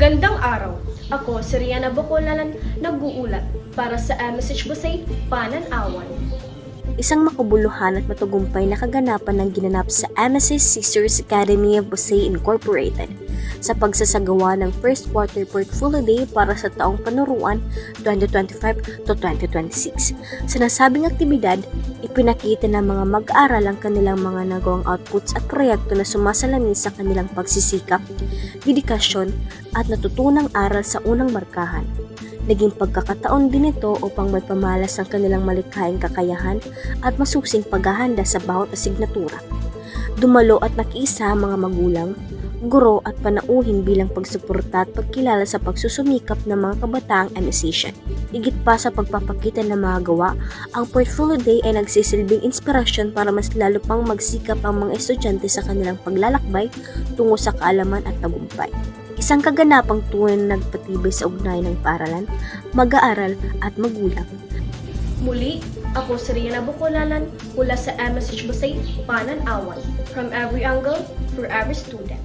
Magandang araw. Ako si Rihanna Bocolalan, nag-uulat para sa MSH Busay, Pananawan. Isang makabuluhan at matagumpay na kaganapan ng ginanap sa MSS Sisters Academy of Busay Incorporated sa pagsasagawa ng first quarter portfolio day para sa taong panuruan 2025 to 2026. Sa nasabing aktibidad, ipinakita ng mga mag-aaral ang kanilang mga nagawang outputs at proyekto na sumasalamin sa kanilang pagsisikap, dedikasyon at natutunang aral sa unang markahan. Naging pagkakataon din ito upang magpamalas ang kanilang malikhaing kakayahan at masusing paghahanda sa bawat asignatura. Dumalo at nakiisa ang mga magulang, guro at panauhin bilang pagsuporta at pagkilala sa pagsusumikap ng mga kabataang musician. Higit pa sa pagpapakita ng mga gawa, ang Portfolio Day ay nagsisilbing inspirasyon para mas lalo pang magsikap ang mga estudyante sa kanilang paglalakbay tungo sa kaalaman at tagumpay. Isang kaganapang tunay na nagpatibay sa ugnayan ng paaralan, mag-aaral at magulang. Muli, ako si Rihanna Bocolalan mula sa MSH Busay, Pananawan. From every angle, for every student.